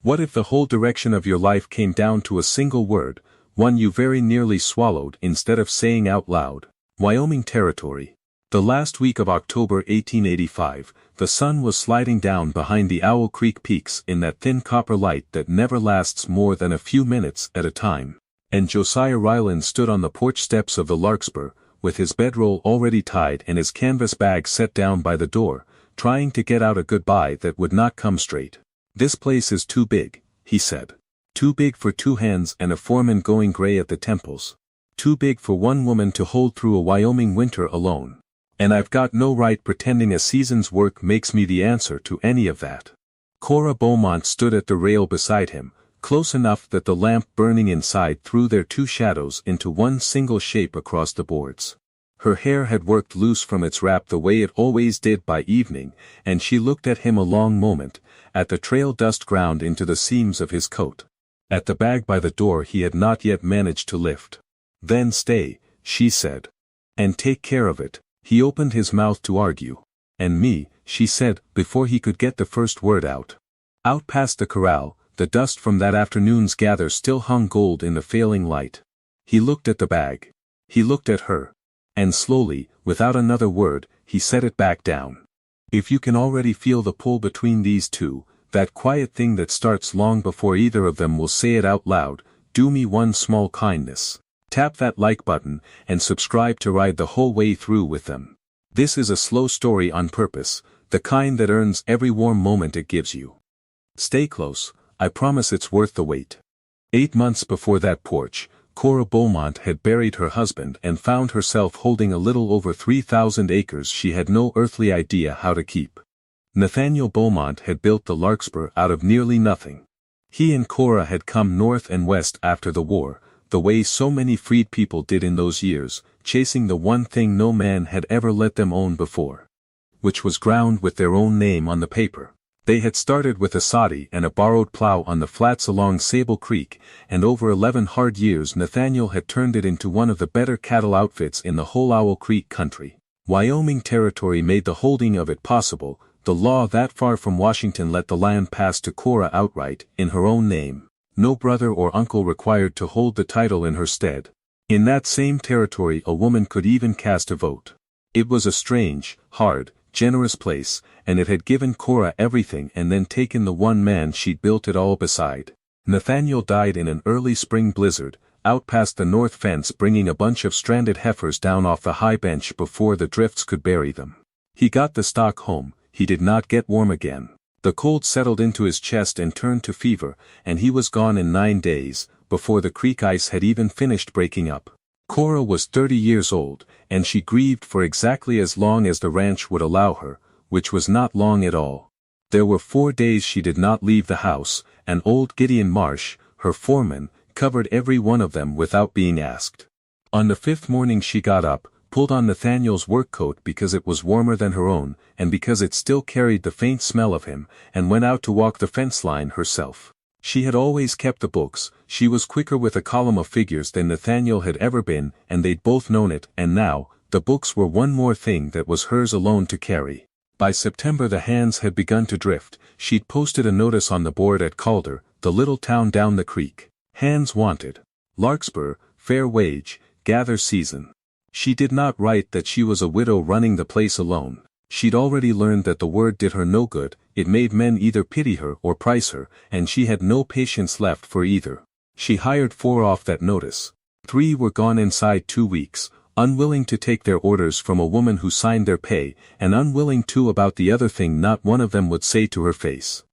What if the whole direction of your life came down to a single word, one you very nearly swallowed instead of saying out loud? Wyoming Territory. The last week of October 1885, the sun was sliding down behind the Owl Creek peaks in that thin copper light that never lasts more than a few minutes at a time, and Josiah Ryland stood on the porch steps of the Larkspur, with his bedroll already tied and his canvas bag set down by the door, trying to get out a goodbye that would not come straight. "This place is too big," he said. "Too big for two hands and a foreman going gray at the temples. Too big for one woman to hold through a Wyoming winter alone. And I've got no right pretending a season's work makes me the answer to any of that." Cora Beaumont stood at the rail beside him, close enough that the lamp burning inside threw their two shadows into one single shape across the boards. Her hair had worked loose from its wrap the way it always did by evening, and she looked at him a long moment, at the trail dust ground into the seams of his coat, at the bag by the door he had not yet managed to lift. "Then stay," she said. "And take care of it." He opened his mouth to argue. "And me," she said, before he could get the first word out. Out past the corral, the dust from that afternoon's gather still hung gold in the failing light. He looked at the bag. He looked at her. And slowly, without another word, he set it back down. "If you can already feel the pull between these two, that quiet thing that starts long before either of them will say it out loud, do me one small kindness. Tap that like button, and subscribe to ride the whole way through with them. This is a slow story on purpose, the kind that earns every warm moment it gives you. Stay close, I promise it's worth the wait." 8 months before that porch, Cora Beaumont had buried her husband and found herself holding a little over 3,000 acres she had no earthly idea how to keep. Nathaniel Beaumont had built the Larkspur out of nearly nothing. He and Cora had come north and west after the war, the way so many freed people did in those years, chasing the one thing no man had ever let them own before, which was ground with their own name on the paper. They had started with a soddy and a borrowed plow on the flats along Sable Creek, and over 11 hard years Nathaniel had turned it into one of the better cattle outfits in the whole Owl Creek country. Wyoming Territory made the holding of it possible. The law that far from Washington let the land pass to Cora outright, in her own name. No brother or uncle required to hold the title in her stead. In that same territory a woman could even cast a vote. It was a strange, hard, generous place, and it had given Cora everything and then taken the one man she'd built it all beside. Nathaniel died in an early spring blizzard, out past the north fence, bringing a bunch of stranded heifers down off the high bench before the drifts could bury them. He got the stock home. He did not get warm again. The cold settled into his chest and turned to fever, and he was gone in 9 days, before the creek ice had even finished breaking up. Cora was 30 years old, and she grieved for exactly as long as the ranch would allow her, which was not long at all. There were 4 days she did not leave the house, and old Gideon Marsh, her foreman, covered every one of them without being asked. On the 5th morning she got up, pulled on Nathaniel's work coat because it was warmer than her own, and because it still carried the faint smell of him, and went out to walk the fence line herself. She had always kept the books. She was quicker with a column of figures than Nathaniel had ever been, and they'd both known it, and now, the books were one more thing that was hers alone to carry. By September the hands had begun to drift. She'd posted a notice on the board at Calder, the little town down the creek. Hands wanted. Larkspur, fair wage, gather season. She did not write that she was a widow running the place alone. She'd already learned that the word did her no good. It made men either pity her or price her, and she had no patience left for either. She hired 4 off that notice. 3 were gone inside 2 weeks, unwilling to take their orders from a woman who signed their pay, and unwilling too about the other thing not one of them would say to her face.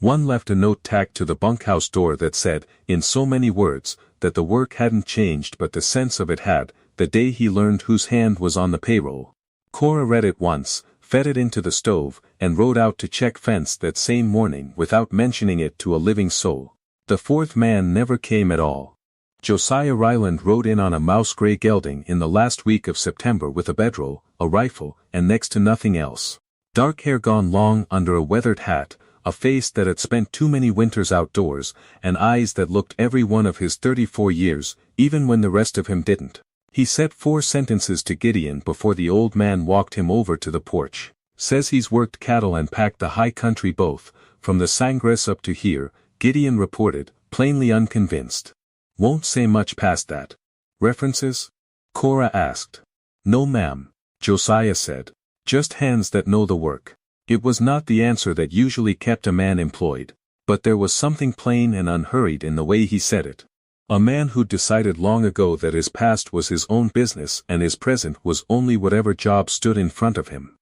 One left a note tacked to the bunkhouse door that said, in so many words, that the work hadn't changed but the sense of it had, the day he learned whose hand was on the payroll. Cora read it once, fed it into the stove, and rode out to check fence that same morning without mentioning it to a living soul. The 4th man never came at all. Josiah Ryland rode in on a mouse-gray gelding in the last week of September with a bedroll, a rifle, and next to nothing else. Dark hair gone long under a weathered hat, a face that had spent too many winters outdoors, and eyes that looked every one of his 34 years, even when the rest of him didn't. He said 4 sentences to Gideon before the old man walked him over to the porch. Says he's worked cattle and packed the high country both, from the sangress up to here, Gideon reported, plainly unconvinced. Won't say much past that. References? Cora asked. No ma'am, Josiah said. Just hands that know the work. It was not the answer that usually kept a man employed, but there was something plain and unhurried in the way he said it. A man who'd decided long ago that his past was his own business and his present was only whatever job stood in front of him.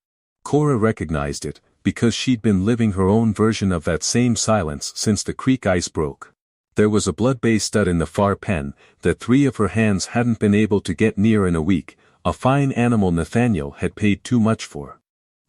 Cora recognized it, because she'd been living her own version of that same silence since the creek ice broke. There was a blood-bay stud in the far pen that 3 of her hands hadn't been able to get near in a week, a fine animal Nathaniel had paid too much for.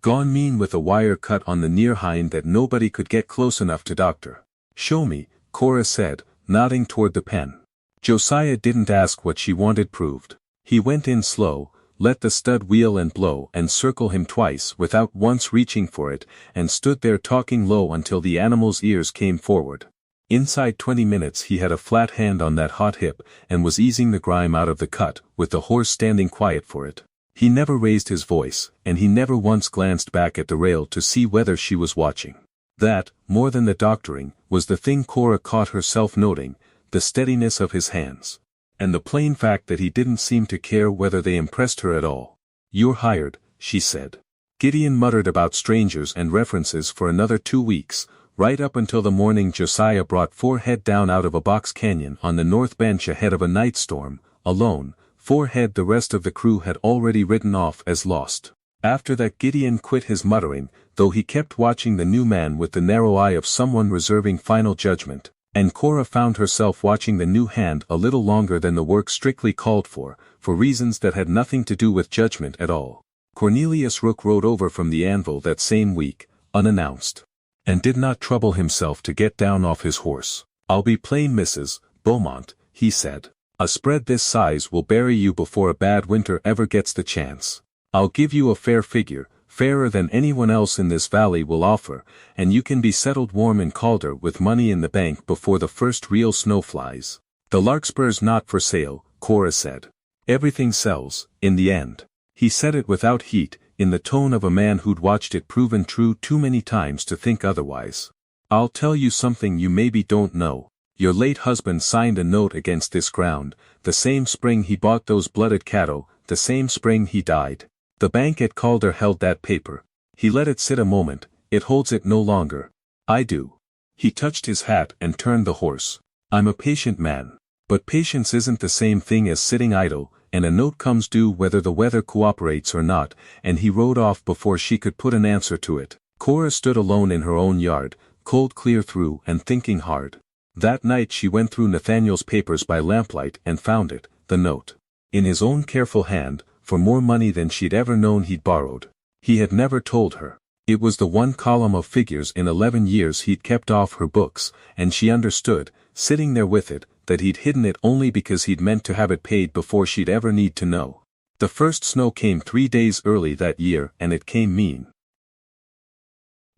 Gone mean with a wire cut on the near hind that nobody could get close enough to doctor. Show me, Cora said, nodding toward the pen. Josiah didn't ask what she wanted proved. He went in slow, let the stud wheel and blow and circle him twice without once reaching for it, and stood there talking low until the animal's ears came forward. Inside 20 minutes he had a flat hand on that hot hip and was easing the grime out of the cut, with the horse standing quiet for it. He never raised his voice, and he never once glanced back at the rail to see whether she was watching. That, more than the doctoring, was the thing Cora caught herself noting, the steadiness of his hands. And the plain fact that he didn't seem to care whether they impressed her at all. You're hired, she said. Gideon muttered about strangers and references for another 2 weeks, right up until the morning Josiah brought 4 head down out of a box canyon on the north bench ahead of a night storm, alone. 4 head the rest of the crew had already written off as lost. After that Gideon quit his muttering, though he kept watching the new man with the narrow eye of someone reserving final judgment, and Cora found herself watching the new hand a little longer than the work strictly called for reasons that had nothing to do with judgment at all. Cornelius Rook rode over from the anvil that same week, unannounced, and did not trouble himself to get down off his horse. I'll be plain, Mrs. Beaumont, he said. A spread this size will bury you before a bad winter ever gets the chance. I'll give you a fair figure, fairer than anyone else in this valley will offer, and you can be settled warm in Calder with money in the bank before the first real snow flies. The larkspur's not for sale, Cora said. Everything sells, in the end. He said it without heat, in the tone of a man who'd watched it proven true too many times to think otherwise. I'll tell you something you maybe don't know. Your late husband signed a note against this ground, the same spring he bought those blooded cattle, the same spring he died. The bank at Calder held that paper. He let it sit a moment, it holds it no longer. I do. He touched his hat and turned the horse. I'm a patient man. But patience isn't the same thing as sitting idle, and a note comes due whether the weather cooperates or not, and he rode off before she could put an answer to it. Cora stood alone in her own yard, cold clear through and thinking hard. That night she went through Nathaniel's papers by lamplight and found it, the note. In his own careful hand, for more money than she'd ever known he'd borrowed. He had never told her. It was the one column of figures in 11 years he'd kept off her books, and she understood, sitting there with it, that he'd hidden it only because he'd meant to have it paid before she'd ever need to know. The first snow came 3 days early that year, and it came mean.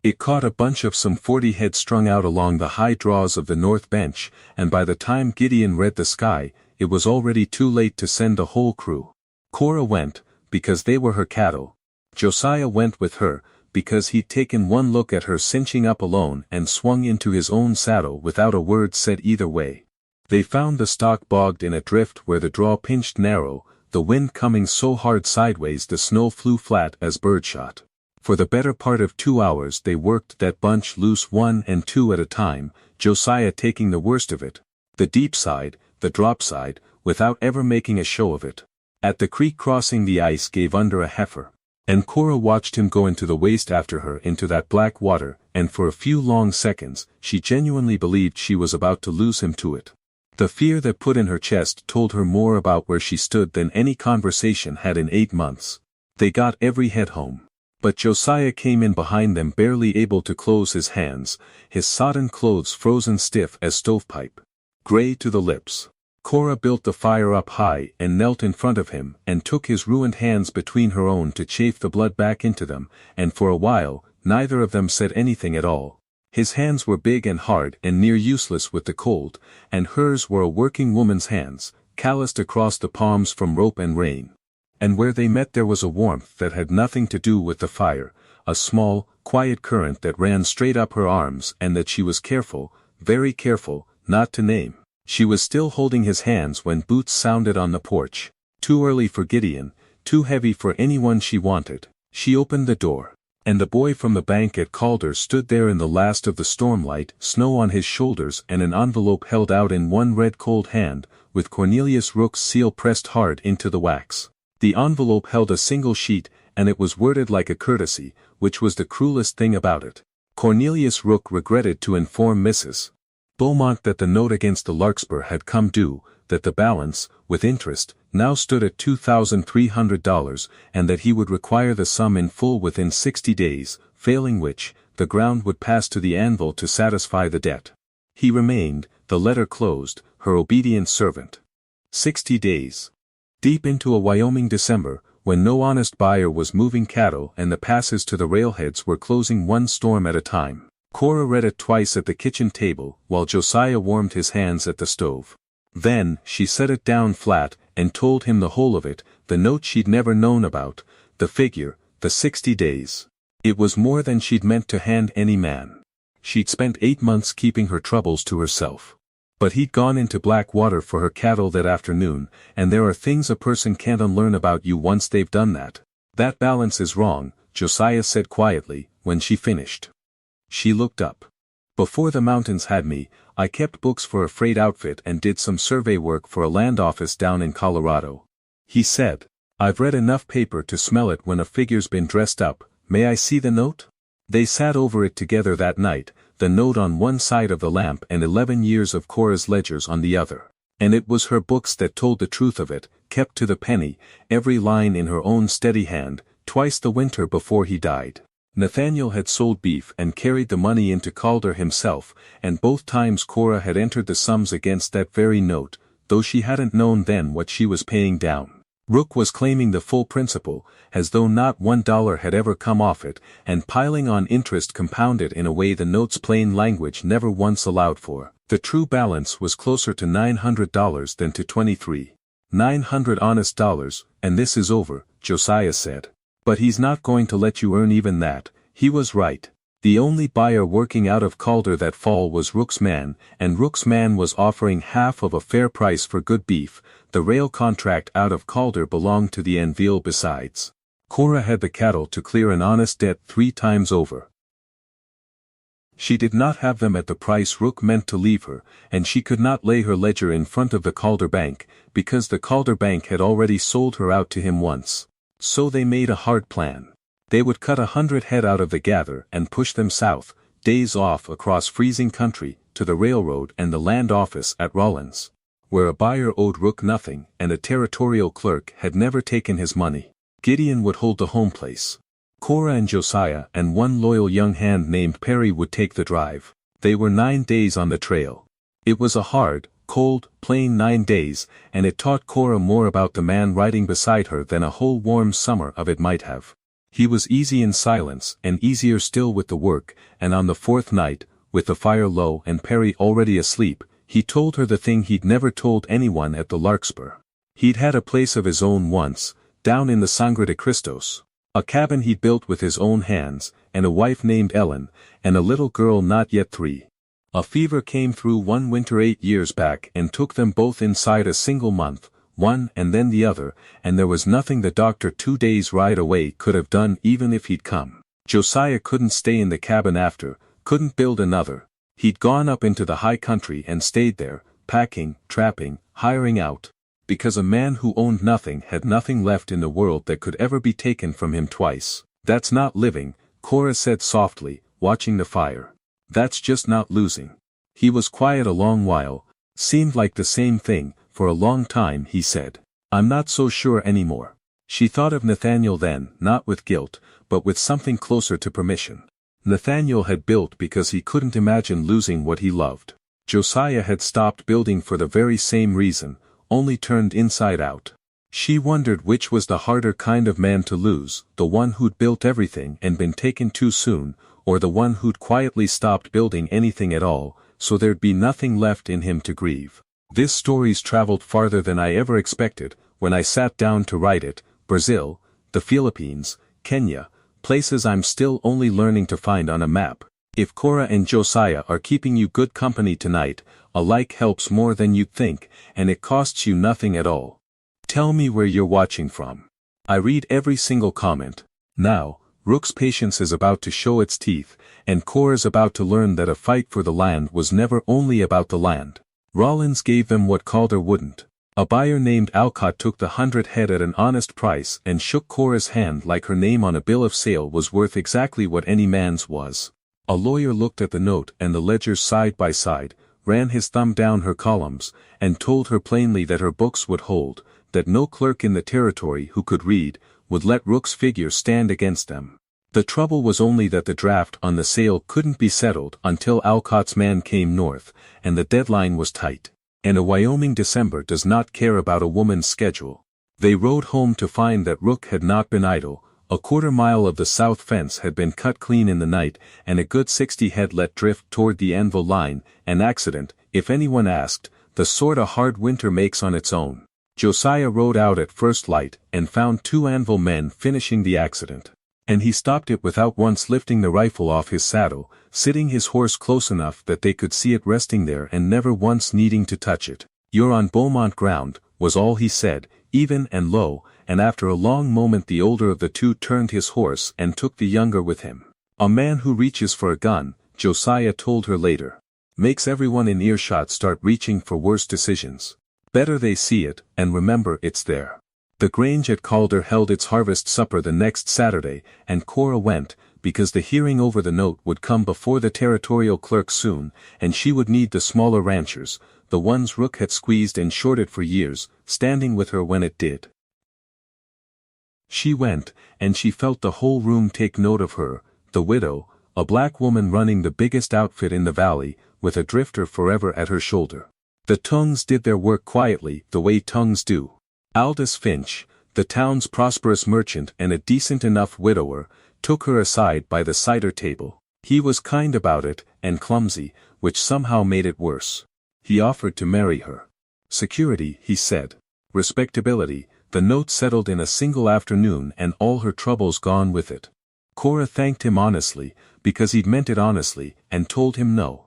It caught a bunch of some 40 head strung out along the high draws of the north bench, and by the time Gideon read the sky, it was already too late to send the whole crew. Cora went, because they were her cattle. Josiah went with her, because he'd taken one look at her cinching up alone and swung into his own saddle without a word said either way. They found the stock bogged in a drift where the draw pinched narrow, the wind coming so hard sideways the snow flew flat as birdshot. For the better part of 2 hours they worked that bunch loose 1 and 2 at a time, Josiah taking the worst of it, the deep side, the drop side, without ever making a show of it. At the creek crossing the ice gave under a heifer, and Cora watched him go into the waist after her into that black water, and for a few long seconds, she genuinely believed she was about to lose him to it. The fear that put in her chest told her more about where she stood than any conversation had in 8 months. They got every head home. But Josiah came in behind them barely able to close his hands, his sodden clothes frozen stiff as stovepipe. Gray to the lips. Cora built the fire up high and knelt in front of him and took his ruined hands between her own to chafe the blood back into them, and for a while, neither of them said anything at all. His hands were big and hard and near useless with the cold, and hers were a working woman's hands, calloused across the palms from rope and rain. And where they met there was a warmth that had nothing to do with the fire, a small, quiet current that ran straight up her arms and that she was careful, very careful, not to name. She was still holding his hands when boots sounded on the porch. Too early for Gideon, too heavy for anyone she wanted. She opened the door. And the boy from the bank at Calder stood there in the last of the stormlight, snow on his shoulders and an envelope held out in one red cold hand, with Cornelius Rook's seal pressed hard into the wax. The envelope held a single sheet, and it was worded like a courtesy, which was the cruelest thing about it. Cornelius Rook regretted to inform Mrs. Beaumont that the note against the Larkspur had come due, that the balance, with interest, now stood at $2,300, and that he would require the sum in full within 60 days, failing which, the ground would pass to the anvil to satisfy the debt. He remained, the letter closed, her obedient servant. 60 days. Deep into a Wyoming December, when no honest buyer was moving cattle and the passes to the railheads were closing one storm at a time, Cora read it twice at the kitchen table while Josiah warmed his hands at the stove. Then, she set it down flat, and told him the whole of it, the note she'd never known about, the figure, the 60 days. It was more than she'd meant to hand any man. She'd spent 8 months keeping her troubles to herself. But he'd gone into black water for her cattle that afternoon, and there are things a person can't unlearn about you once they've done that. That balance is wrong, Josiah said quietly, when she finished. She looked up. Before the mountains had me, I kept books for a freight outfit and did some survey work for a land office down in Colorado. He said, I've read enough paper to smell it when a figure's been dressed up. May I see the note? They sat over it together that night, the note on one side of the lamp and 11 years of Cora's ledgers on the other. And it was her books that told the truth of it, kept to the penny, every line in her own steady hand, twice the winter before he died. Nathaniel had sold beef and carried the money into Calder himself, and both times Cora had entered the sums against that very note, though she hadn't known then what she was paying down. Rook was claiming the full principal, as though not $1 had ever come off it, and piling on interest compounded in a way the note's plain language never once allowed for. The true balance was closer to $900 than to $2,300 honest dollars, and this is over, Josiah said. But he's not going to let you earn even that. He was right. The only buyer working out of Calder that fall was Rook's man, and Rook's man was offering half of a fair price for good beef. The rail contract out of Calder belonged to the Anvil besides. Cora had the cattle to clear an honest debt 3 times over. She did not have them at the price Rook meant to leave her, and she could not lay her ledger in front of the Calder Bank, because the Calder Bank had already sold her out to him once. So they made a hard plan. They would cut 100 head out of the gather and push them south, days off across freezing country, to the railroad and the land office at Rawlins, where a buyer owed Rook nothing and a territorial clerk had never taken his money. Gideon would hold the home place. Cora and Josiah and one loyal young hand named Perry would take the drive. They were 9 days on the trail. It was a hard, cold, plain 9 days, and it taught Cora more about the man riding beside her than a whole warm summer of it might have. He was easy in silence and easier still with the work, and on the 4th night, with the fire low and Perry already asleep, he told her the thing he'd never told anyone at the Larkspur. He'd had a place of his own once, down in the Sangre de Cristos. A cabin he'd built with his own hands, and a wife named Ellen, and a little girl not yet 3. A fever came through one winter 8 years back and took them both inside a single month, one and then the other, and there was nothing the doctor 2 days' ride away could have done even if he'd come. Josiah couldn't stay in the cabin after, couldn't build another. He'd gone up into the high country and stayed there, packing, trapping, hiring out. Because a man who owned nothing had nothing left in the world that could ever be taken from him twice. That's not living, Cora said softly, watching the fire. That's just not losing. He was quiet a long while, seemed like the same thing. For a long time he said, I'm not so sure anymore. She thought of Nathaniel then, not with guilt, but with something closer to permission. Nathaniel had built because he couldn't imagine losing what he loved. Josiah had stopped building for the very same reason, only turned inside out. She wondered which was the harder kind of man to lose, the one who'd built everything and been taken too soon, or the one who'd quietly stopped building anything at all, so there'd be nothing left in him to grieve. This story's traveled farther than I ever expected, when I sat down to write it. Brazil, the Philippines, Kenya, places I'm still only learning to find on a map. If Cora and Josiah are keeping you good company tonight, a like helps more than you'd think, and it costs you nothing at all. Tell me where you're watching from. I read every single comment. Now, Rook's patience is about to show its teeth, and Cora's about to learn that a fight for the land was never only about the land. Rollins gave them what Calder wouldn't. A buyer named Alcott took the 100 head at an honest price and shook Cora's hand like her name on a bill of sale was worth exactly what any man's was. A lawyer looked at the note and the ledgers side by side, ran his thumb down her columns, and told her plainly that her books would hold, that no clerk in the territory who could read would let Rook's figure stand against them. The trouble was only that the draft on the sale couldn't be settled until Alcott's man came north, and the deadline was tight. And a Wyoming December does not care about a woman's schedule. They rode home to find that Rook had not been idle. A quarter-mile of the south fence had been cut clean in the night, and a good 60 head let drift toward the anvil line, an accident, if anyone asked, the sort a hard winter makes on its own. Josiah rode out at first light and found 2 anvil men finishing the accident. And he stopped it without once lifting the rifle off his saddle, sitting his horse close enough that they could see it resting there and never once needing to touch it. "You're on Beaumont ground," was all he said, even and low, and after a long moment the older of the two turned his horse and took the younger with him. "A man who reaches for a gun," Josiah told her later, "makes everyone in earshot start reaching for worse decisions. Better they see it, and remember it's there." The Grange at Calder held its harvest supper the next Saturday, and Cora went, because the hearing over the note would come before the territorial clerk soon, and she would need the smaller ranchers, the ones Rook had squeezed and shorted for years, standing with her when it did. She went, and she felt the whole room take note of her, the widow, a black woman running the biggest outfit in the valley, with a drifter forever at her shoulder. The tongues did their work quietly, the way tongues do. Aldous Finch, the town's prosperous merchant and a decent enough widower, took her aside by the cider table. He was kind about it, and clumsy, which somehow made it worse. He offered to marry her. Security, he said. Respectability, the note settled in a single afternoon and all her troubles gone with it. Cora thanked him honestly, because he'd meant it honestly, and told him no.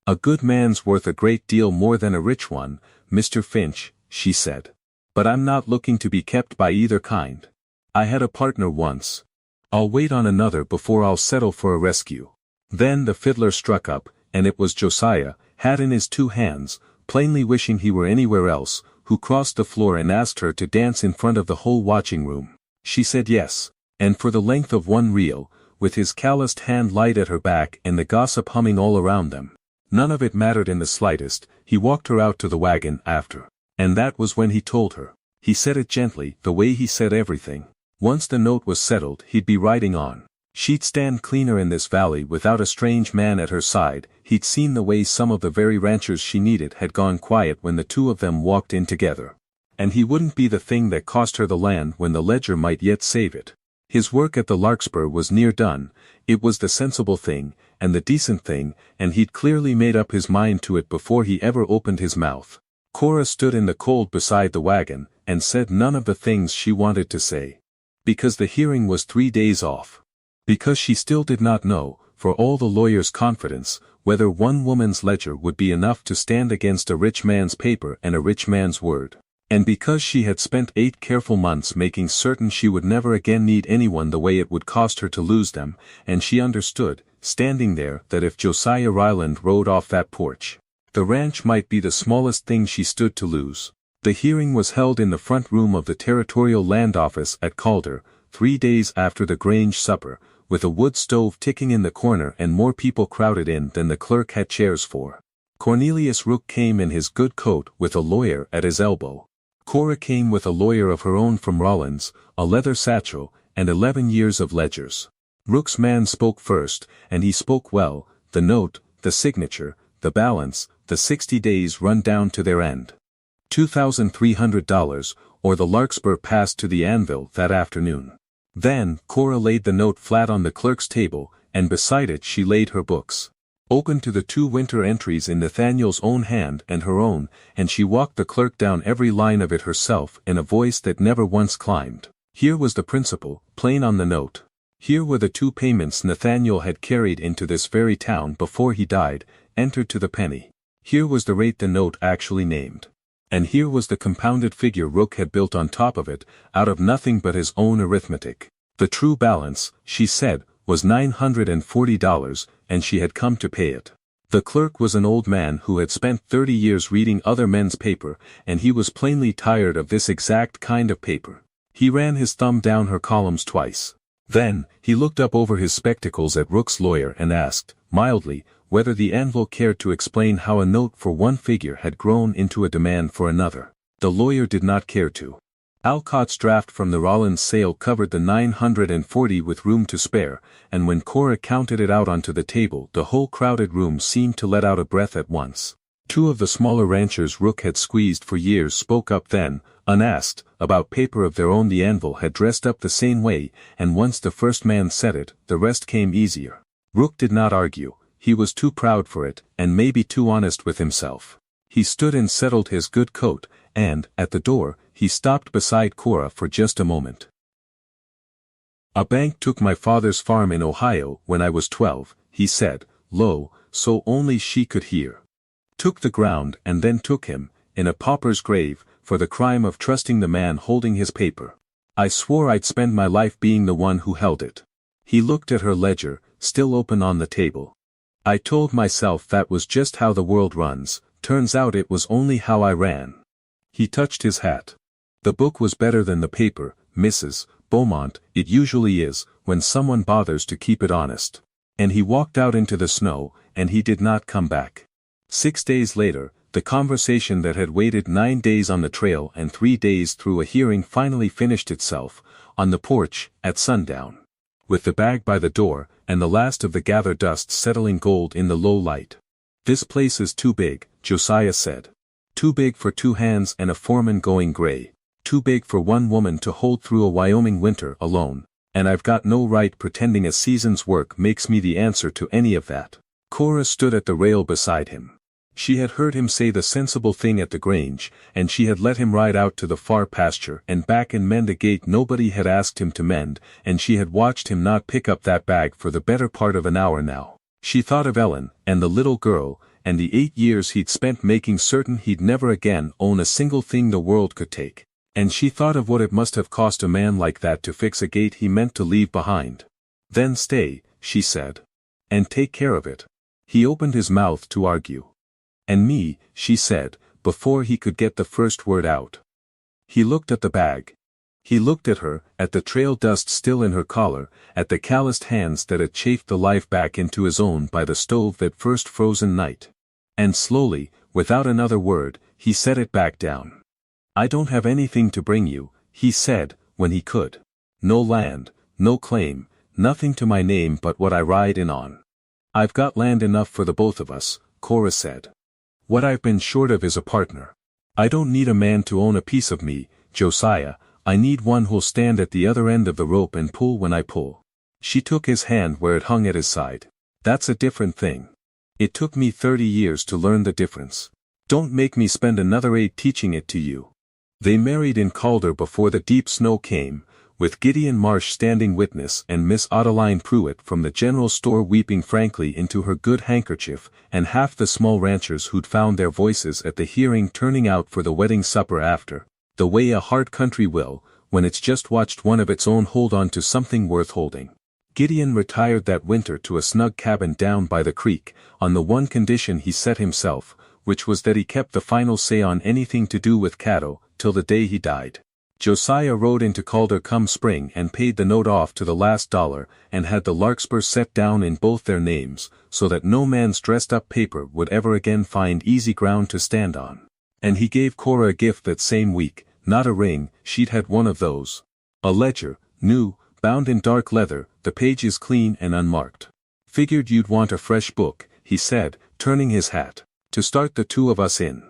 "A good man's worth a great deal more than a rich one, Mr. Finch," she said. "But I'm not looking to be kept by either kind. I had a partner once. I'll wait on another before I'll settle for a rescue." Then the fiddler struck up, and it was Josiah, hat in his 2 hands, plainly wishing he were anywhere else, who crossed the floor and asked her to dance in front of the whole watching room. She said yes, and for the length of 1 reel, with his calloused hand light at her back and the gossip humming all around them. None of it mattered in the slightest. He walked her out to the wagon after. And that was when he told her. He said it gently, the way he said everything. Once the note was settled, he'd be riding on. She'd stand cleaner in this valley without a strange man at her side. He'd seen the way some of the very ranchers she needed had gone quiet when the two of them walked in together. And he wouldn't be the thing that cost her the land when the ledger might yet save it. His work at the Larkspur was near done. It was the sensible thing, and the decent thing, and he'd clearly made up his mind to it before he ever opened his mouth. Cora stood in the cold beside the wagon, and said none of the things she wanted to say. Because the hearing was 3 days off. Because she still did not know, for all the lawyer's confidence, whether one woman's ledger would be enough to stand against a rich man's paper and a rich man's word. And because she had spent 8 careful months making certain she would never again need anyone the way it would cost her to lose them, and she understood, standing there, that if Josiah Ryland rode off that porch, the ranch might be the smallest thing she stood to lose. The hearing was held in the front room of the Territorial Land Office at Calder, 3 days after the Grange supper, with a wood stove ticking in the corner and more people crowded in than the clerk had chairs for. Cornelius Rook came in his good coat with a lawyer at his elbow. Cora came with a lawyer of her own from Rollins, a leather satchel, and 11 years of ledgers. Rook's man spoke first, and he spoke well. The note, the signature, the balance, the 60 days run down to their end. $2,300, or the Larkspur passed to the anvil that afternoon. Then, Cora laid the note flat on the clerk's table, and beside it she laid her books. Open to the 2 winter entries in Nathaniel's own hand and her own, and she walked the clerk down every line of it herself in a voice that never once climbed. Here was the principle, plain on the note. Here were the 2 payments Nathaniel had carried into this very town before he died, entered to the penny. Here was the rate the note actually named. And here was the compounded figure Rook had built on top of it, out of nothing but his own arithmetic. The true balance, she said, was $940, and she had come to pay it. The clerk was an old man who had spent 30 years reading other men's paper, and he was plainly tired of this exact kind of paper. He ran his thumb down her columns twice. Then, he looked up over his spectacles at Rook's lawyer and asked, mildly, whether the anvil cared to explain how a note for one figure had grown into a demand for another. The lawyer did not care to. Alcott's draft from the Rollins sale covered the $940 with room to spare, and when Cora counted it out onto the table, the whole crowded room seemed to let out a breath at once. 2 of the smaller ranchers Rook had squeezed for years spoke up then, unasked, about paper of their own. The anvil had dressed up the same way, and once the first man said it, the rest came easier. Rook did not argue. He was too proud for it, and maybe too honest with himself. He stood and settled his good coat, and, at the door, he stopped beside Cora for just a moment. A bank took my father's farm in Ohio when I was 12, he said, low, so only she could hear. Took the ground and then took him, in a pauper's grave, for the crime of trusting the man holding his paper. I swore I'd spend my life being the one who held it. He looked at her ledger, still open on the table. I told myself that was just how the world runs, turns out it was only how I ran. He touched his hat. The book was better than the paper, Mrs. Beaumont, it usually is, when someone bothers to keep it honest. And he walked out into the snow, and he did not come back. 6 days later, the conversation that had waited 9 days on the trail and 3 days through a hearing finally finished itself, on the porch, at sundown. With the bag by the door, and the last of the gathered dust settling gold in the low light. This place is too big, Josiah said. Too big for 2 hands and a foreman going gray. Too big for one woman to hold through a Wyoming winter alone, and I've got no right pretending a season's work makes me the answer to any of that. Cora stood at the rail beside him. She had heard him say the sensible thing at the Grange, and she had let him ride out to the far pasture and back and mend a gate nobody had asked him to mend, and she had watched him not pick up that bag for the better part of an hour now. She thought of Ellen, and the little girl, and the 8 years he'd spent making certain he'd never again own a single thing the world could take. And she thought of what it must have cost a man like that to fix a gate he meant to leave behind. Then stay, she said. And take care of it. He opened his mouth to argue. And me, she said, before he could get the first word out. He looked at the bag. He looked at her, at the trail dust still in her collar, at the calloused hands that had chafed the life back into his own by the stove that first frozen night. And slowly, without another word, he set it back down. I don't have anything to bring you, he said, when he could. No land, no claim, nothing to my name but what I ride in on. I've got land enough for the both of us, Cora said. What I've been short of is a partner. I don't need a man to own a piece of me, Josiah, I need one who'll stand at the other end of the rope and pull when I pull. She took his hand where it hung at his side. That's a different thing. It took me 30 years to learn the difference. Don't make me spend another 8 teaching it to you. They married in Calder before the deep snow came, with Gideon Marsh standing witness and Miss Adeline Pruitt from the general store weeping frankly into her good handkerchief, and half the small ranchers who'd found their voices at the hearing turning out for the wedding supper after, the way a hard country will, when it's just watched one of its own hold on to something worth holding. Gideon retired that winter to a snug cabin down by the creek, on the one condition he set himself, which was that he kept the final say on anything to do with cattle, till the day he died. Josiah rode into Calder come spring and paid the note off to the last dollar, and had the larkspur set down in both their names, so that no man's dressed-up paper would ever again find easy ground to stand on. And he gave Cora a gift that same week, not a ring, she'd had one of those. A ledger, new, bound in dark leather, the pages clean and unmarked. Figured you'd want a fresh book, he said, turning his hat, to start the 2 of us in.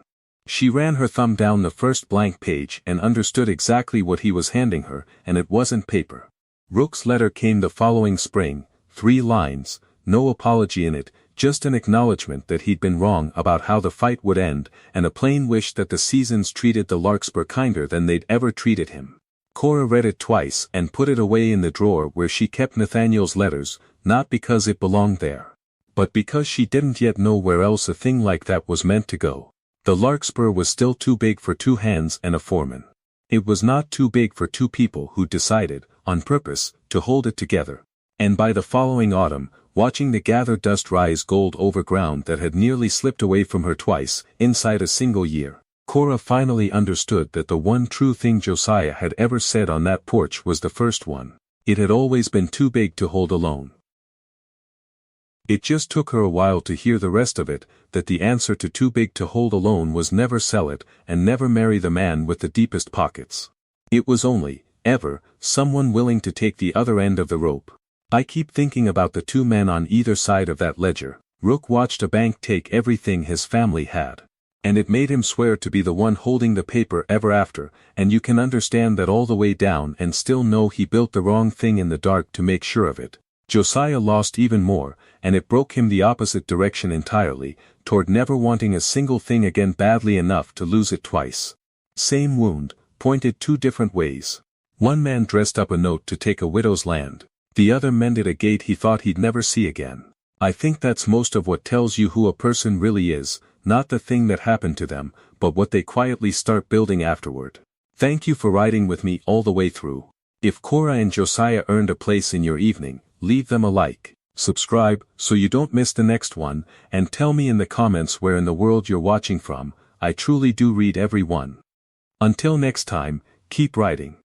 She ran her thumb down the first blank page and understood exactly what he was handing her, and it wasn't paper. Rook's letter came the following spring, 3 lines, no apology in it, just an acknowledgement that he'd been wrong about how the fight would end, and a plain wish that the seasons treated the larkspur kinder than they'd ever treated him. Cora read it twice and put it away in the drawer where she kept Nathaniel's letters, not because it belonged there, but because she didn't yet know where else a thing like that was meant to go. The larkspur was still too big for 2 hands and a foreman. It was not too big for 2 people who decided, on purpose, to hold it together. And by the following autumn, watching the gathered dust rise gold over ground that had nearly slipped away from her twice, inside a single year, Cora finally understood that the one true thing Josiah had ever said on that porch was the first one. It had always been too big to hold alone. It just took her a while to hear the rest of it, that the answer to too big to hold alone was never sell it, and never marry the man with the deepest pockets. It was only, ever, someone willing to take the other end of the rope. I keep thinking about the 2 men on either side of that ledger. Rook watched a bank take everything his family had. And it made him swear to be the one holding the paper ever after, and you can understand that all the way down and still know he built the wrong thing in the dark to make sure of it. Josiah lost even more, and it broke him the opposite direction entirely, toward never wanting a single thing again badly enough to lose it twice. Same wound, pointed 2 different ways. One man dressed up a note to take a widow's land. The other mended a gate he thought he'd never see again. I think that's most of what tells you who a person really is, not the thing that happened to them, but what they quietly start building afterward. Thank you for riding with me all the way through. If Cora and Josiah earned a place in your evening, leave them a like, subscribe so you don't miss the next one, and tell me in the comments where in the world you're watching from. I truly do read every one. Until next time, keep writing.